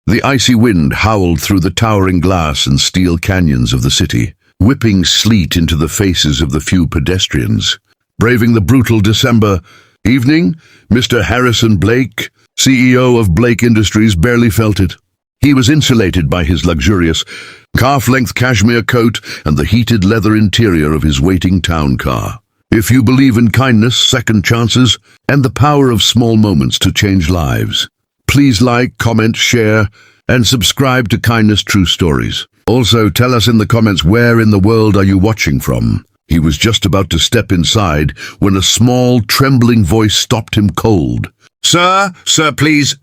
The icy wind howled through the towering glass and steel canyons of the city, whipping sleet into the faces of the few pedestrians. Braving the brutal December evening, Mr. Harrison Blake, CEO of Blake Industries, barely felt it. He was insulated by his luxurious, calf-length cashmere coat and the heated leather interior of his waiting town car. If you believe in kindness, second chances, and the power of small moments to change lives, please like, comment, share, and subscribe to Kindness True Stories. Also, tell us in the comments, where in the world are you watching from? He was just about to step inside when a small, trembling voice stopped him cold. "Sir, please."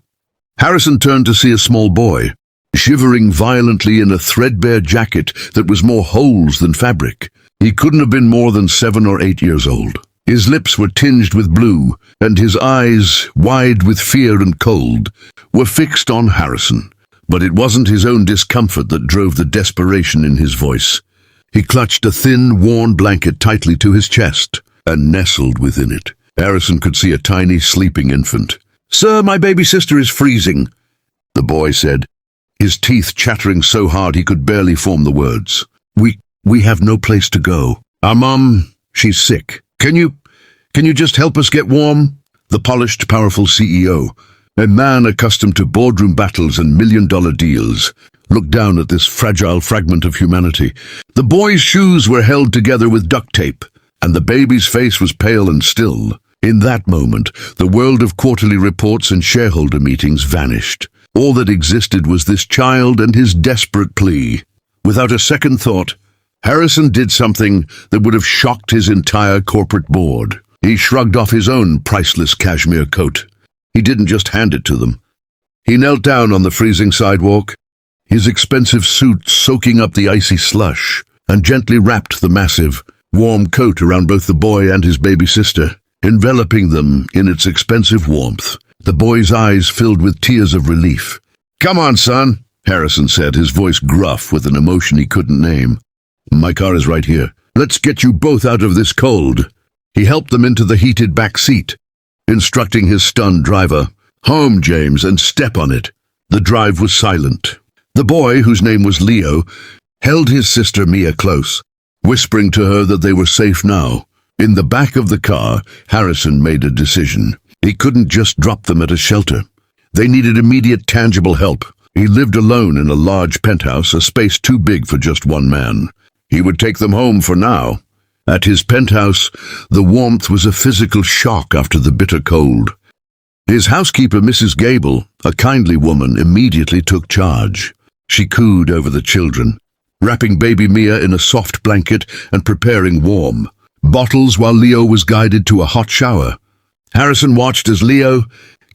Harrison turned to see a small boy, shivering violently in a threadbare jacket that was more holes than fabric. He couldn't have been more than 7 or 8 years old. His lips were tinged with blue, and his eyes, wide with fear and cold, were fixed on Harrison. But it wasn't his own discomfort that drove the desperation in his voice. He clutched a thin, worn blanket tightly to his chest and nestled within it. Harrison could see a tiny, sleeping infant. "Sir, my baby sister is freezing," the boy said, his teeth chattering so hard he could barely form the words. We have no place to go. Our mom, she's sick. Can you just help us get warm?" The polished, powerful CEO, a man accustomed to boardroom battles and million-dollar deals, looked down at this fragile fragment of humanity. The boy's shoes were held together with duct tape, and the baby's face was pale and still. In that moment, the world of quarterly reports and shareholder meetings vanished. All that existed was this child and his desperate plea. Without a second thought, Harrison did something that would have shocked his entire corporate board. He shrugged off his own priceless cashmere coat. He didn't just hand it to them. He knelt down on the freezing sidewalk, his expensive suit soaking up the icy slush, and gently wrapped the massive, warm coat around both the boy and his baby sister, enveloping them in its expensive warmth. The boy's eyes filled with tears of relief. "Come on, son," Harrison said, his voice gruff with an emotion he couldn't name. "My car is right here. Let's get you both out of this cold." He helped them into the heated back seat, instructing his stunned driver, "Home, James, and step on it." The drive was silent. The boy, whose name was Leo, held his sister Mia close, whispering to her that they were safe now. In the back of the car, Harrison made a decision. He couldn't just drop them at a shelter. They needed immediate, tangible help. He lived alone in a large penthouse, a space too big for just one man. He would take them home for now. At his penthouse, the warmth was a physical shock after the bitter cold. His housekeeper, Mrs. Gable, a kindly woman, immediately took charge. She cooed over the children, wrapping baby Mia in a soft blanket and preparing warm bottles while Leo was guided to a hot shower. Harrison watched as Leo,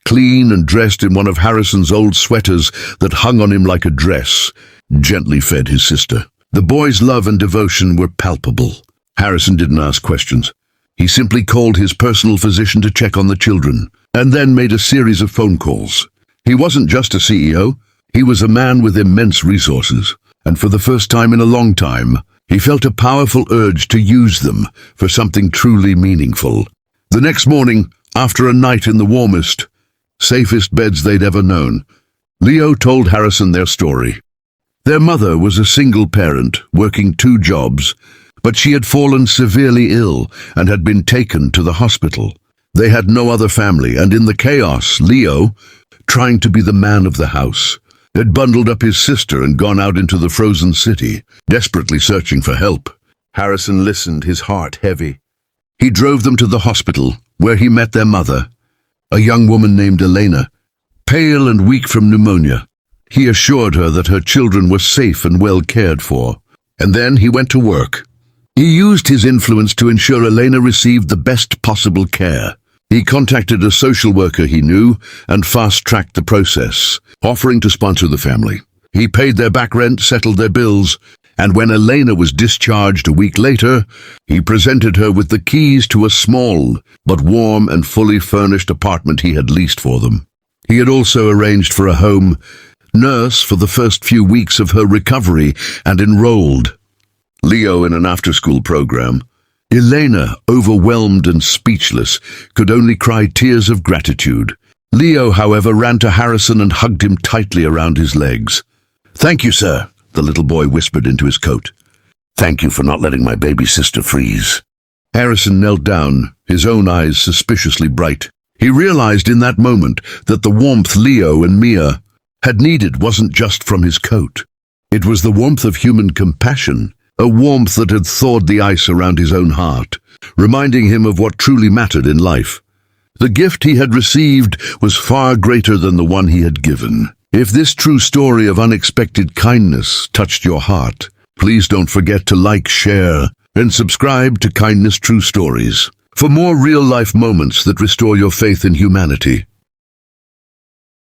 clean and dressed in one of Harrison's old sweaters that hung on him like a dress, gently fed his sister. The boy's love and devotion were palpable. Harrison didn't ask questions. He simply called his personal physician to check on the children, and then made a series of phone calls. He wasn't just a CEO, he was a man with immense resources, and for the first time in a long time, he felt a powerful urge to use them for something truly meaningful. The next morning, after a night in the warmest, safest beds they'd ever known, Leo told Harrison their story. Their mother was a single parent, working 2 jobs, but she had fallen severely ill and had been taken to the hospital. They had no other family, and in the chaos, Leo, trying to be the man of the house, had bundled up his sister and gone out into the frozen city, desperately searching for help. Harrison listened, his heart heavy. He drove them to the hospital, where he met their mother, a young woman named Elena, pale and weak from pneumonia. He assured her that her children were safe and well cared for. And then he went to work. He used his influence to ensure Elena received the best possible care. He contacted a social worker he knew and fast-tracked the process, offering to sponsor the family. He paid their back rent, settled their bills, and when Elena was discharged a week later, he presented her with the keys to a small but warm and fully furnished apartment he had leased for them. He had also arranged for a home nurse for the first few weeks of her recovery and enrolled Leo in an after-school program. Elena, overwhelmed and speechless, could only cry tears of gratitude. Leo, however, ran to Harrison and hugged him tightly around his legs. "Thank you, sir," the little boy whispered into his coat. "Thank you for not letting my baby sister freeze." Harrison knelt down, his own eyes suspiciously bright. He realized in that moment that the warmth Leo and Mia had needed wasn't just from his coat. It was the warmth of human compassion, a warmth that had thawed the ice around his own heart, reminding him of what truly mattered in life. The gift he had received was far greater than the one he had given. If this true story of unexpected kindness touched your heart, please don't forget to like, share, and subscribe to Kindness True Stories for more real-life moments that restore your faith in humanity.